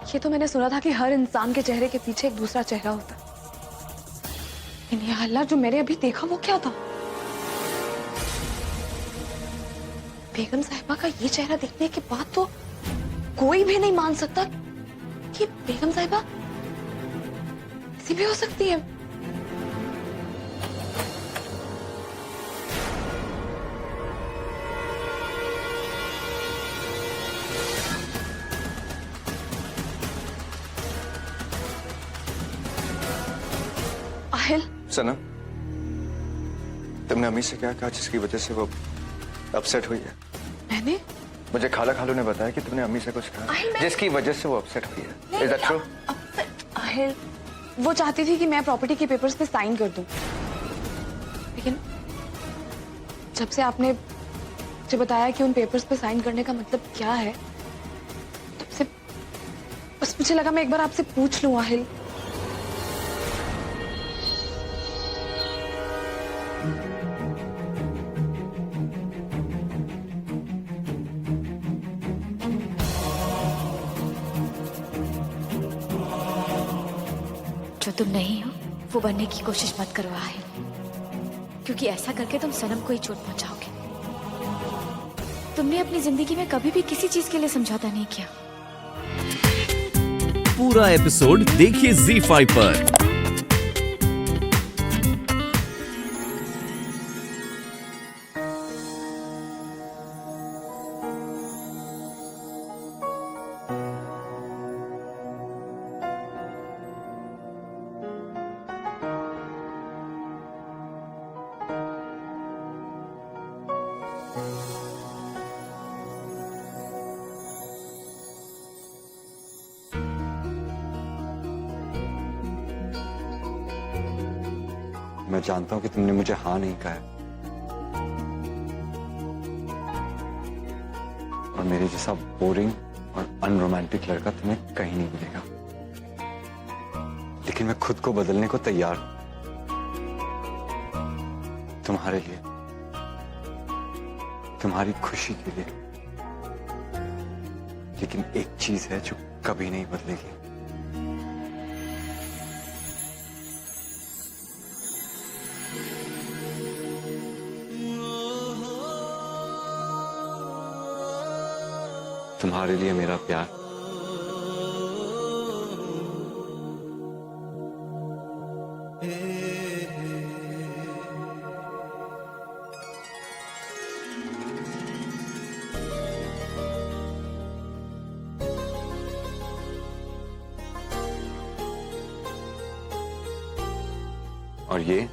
ये तो मैंने सुना था कि हर इंसान के चेहरे के पीछे एक दूसरा चेहरा होता है। लेकिन या अल्लाह, जो मैंने अभी देखा वो क्या था? बेगम साहिबा का ये चेहरा देखने के बाद तो कोई भी नहीं मान सकता कि बेगम साहिबा ऐसी भी हो सकती है। आहिल, सनम, तुमने अम्मी से क्या कहा जिसकी वजह से वो अपसेट हुई है? मैंने मुझे खाला खालू ने बताया कि तुमने अम्मी से कुछ कहा जिसकी वजह से वो अपसेट हुई है। Is that true? आहिल, वो चाहती थी कि मैं प्रॉपर्टी के पेपर्स पे साइन कर दूं, लेकिन जब से आपने मुझे बताया कि उन पेपर्स पे साइन करने का मतलब क्या है, तब से बस मुझे लगा मैं एक बार आपसे पूछ लूं। आहिल, जो तुम नहीं हो वो बनने की कोशिश मत करो आहिल, क्योंकि ऐसा करके तुम सनम को ही चोट पहुंचाओगे। तुमने अपनी जिंदगी में कभी भी किसी चीज के लिए समझौता नहीं किया। पूरा एपिसोड देखिए ZEE5 पर। मैं जानता हूं कि तुमने मुझे हाँ नहीं कहा है, और मेरे जैसा बोरिंग और अनरोमांटिक लड़का तुम्हें कहीं नहीं मिलेगा, लेकिन मैं खुद को बदलने को तैयार हूं तुम्हारे लिए, तुम्हारी खुशी के लिए। लेकिन एक चीज है जो कभी नहीं बदलेगी। तुम्हारे लिए मेरा प्यार। और ये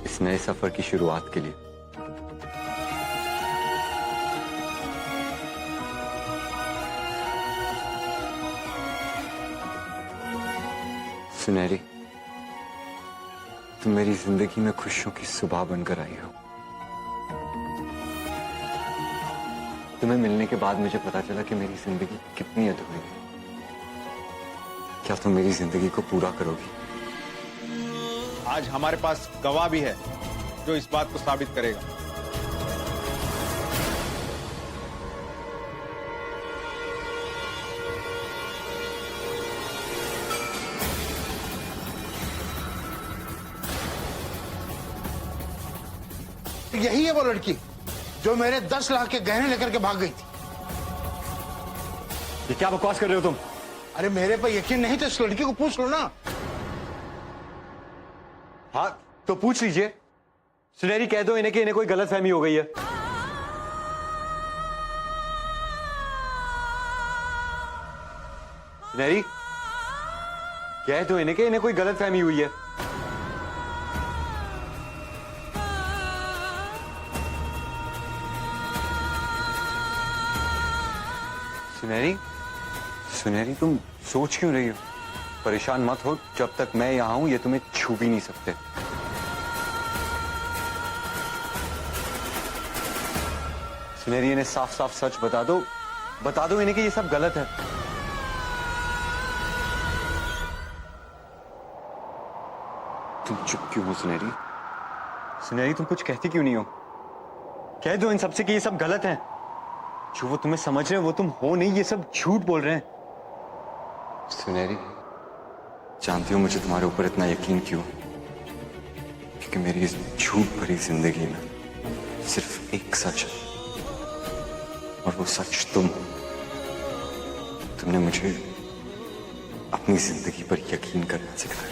इस नए सफर की शुरुआत के लिए। सुनहरी, तुम मेरी जिंदगी में खुशियों की सुबह बनकर आई हो। तुम्हें मिलने के बाद मुझे पता चला कि मेरी जिंदगी कितनी अधूरी है। क्या तुम मेरी जिंदगी को पूरा करोगी? आज हमारे पास गवाह भी है जो इस बात को साबित करेगा। यही है वो लड़की जो मेरे 10 लाख के गहने लेकर के भाग गई थी। ये क्या बकवास कर रहे हो तुम? अरे मेरे पर यकीन नहीं तो इस लड़की को पूछ लो ना। हाँ तो पूछ लीजिए। सुनहरी, कह दो इन्हें कि इन्हें कोई गलतफहमी हो गई है। सुनहरी, कह दो इन्हें कि इन्हें कोई गलतफहमी हुई है। सुनहरी, सुनहरी, तुम सोच क्यों रही हो? परेशान मत हो, जब तक मैं यहां हूं ये तुम्हें छू भी नहीं सकते। सुनहरी, इन्हें साफ साफ सच बता दो इन्हें कि ये सब गलत है। तुम चुप क्यों हो सुनहरी? सुनहरी, तुम कुछ कहती क्यों नहीं हो? कह दो इन सबसे कि ये सब गलत है। जो वो तुम्हें समझ रहे हैं वो तुम हो नहीं, ये सब झूठ बोल रहे हैं। सुनहरी, जानती हो मुझे तुम्हारे ऊपर इतना यकीन क्यों? क्योंकि मेरी इस झूठ भरी जिंदगी में सिर्फ एक सच है, और वो सच तुमने मुझे अपनी जिंदगी पर यकीन करना सिखाया।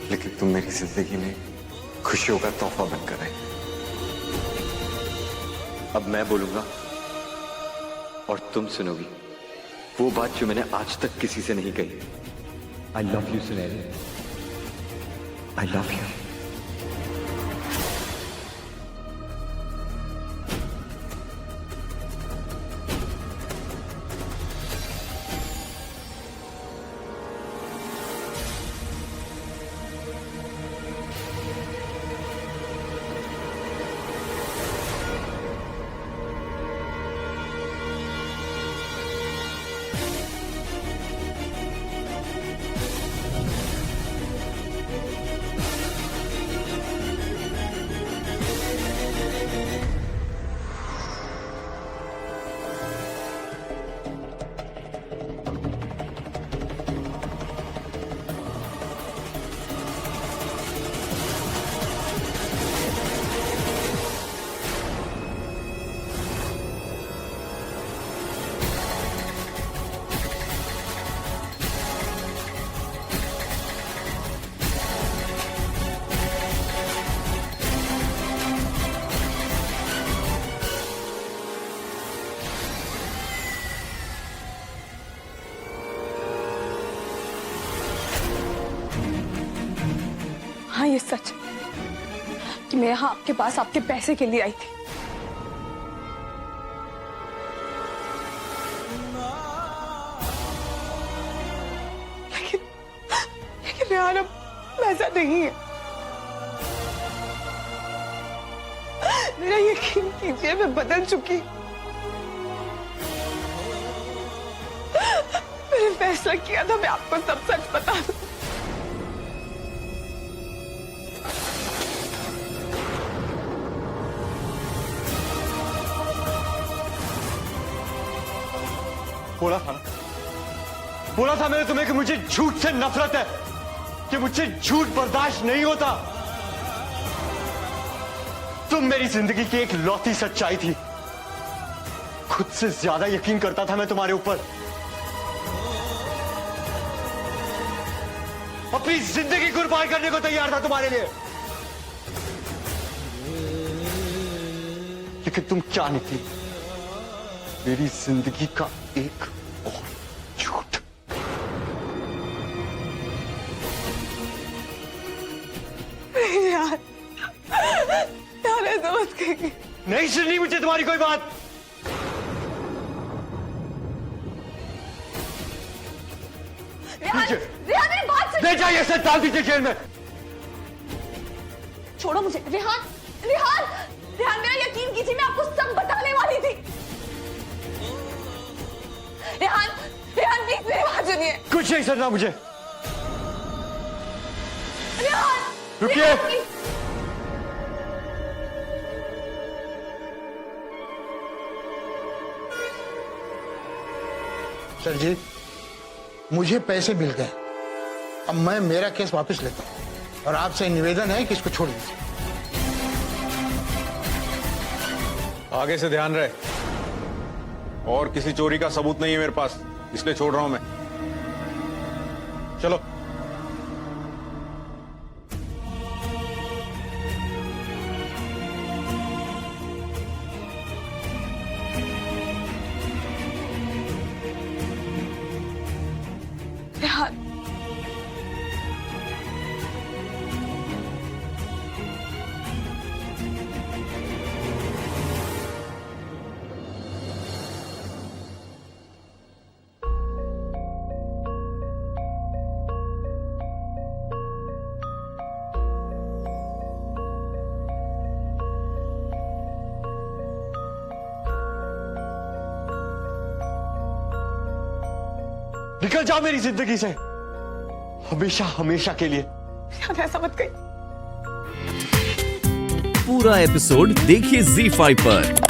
लेकिन तुम मेरी जिंदगी में खुशियों का तोहफा बनकर आए। अब मैं बोलूंगा और तुम सुनोगी वो बात जो मैंने आज तक किसी से नहीं कही। आई लव यू सुनहरी, आई लव यू। हाँ, ये सच है कि मैं यहाँ आपके पास आपके पैसे के लिए आई थी। लेकिन रेहान, अब ऐसा नहीं है। मेरा यकीन कीजिए, मैं बदल चुकी। मैंने फैसला किया था मैं आपको सब सच बता दूं। बोला था मैंने तुम्हें कि मुझे झूठ से नफरत है, कि मुझे झूठ बर्दाश्त नहीं होता। तुम मेरी जिंदगी की एक लौती सच्चाई थी। खुद से ज्यादा यकीन करता था मैं तुम्हारे ऊपर। अपनी जिंदगी कुर्बान करने को तैयार था तुम्हारे लिए। लेकिन तुम क्या निकली? मेरी जिंदगी का एक और झूठ। यार ऐसा मत कहिए। नहीं सुननी मुझे तुम्हारी कोई बात। रेहान, मेरी बात सुन। ले जाइए इसे, डाल दीजिए जेल में। छोड़ो मुझे। रेहान, मेरा यकीन कीजिए, मैं आपको सब बताने वाली थी। रेहान, प्लीज मेरी बात सुनिए। कुछ नहीं सुनना मुझे। रेहान, रुकिए। प्लीज। सर जी, मुझे पैसे मिल गए। अब मैं मेरा केस वापस लेता हूं और आपसे निवेदन है कि इसको छोड़ दीजिए। आगे से ध्यान रहे। और किसी चोरी का सबूत नहीं है मेरे पास, इसलिए छोड़ रहा हूं मैं। चलो। रेहान, निकल जाओ मेरी जिंदगी से, हमेशा हमेशा के लिए। रेहान, ऐसा मत कहिए। पूरा एपिसोड देखिए ZEE5 पर।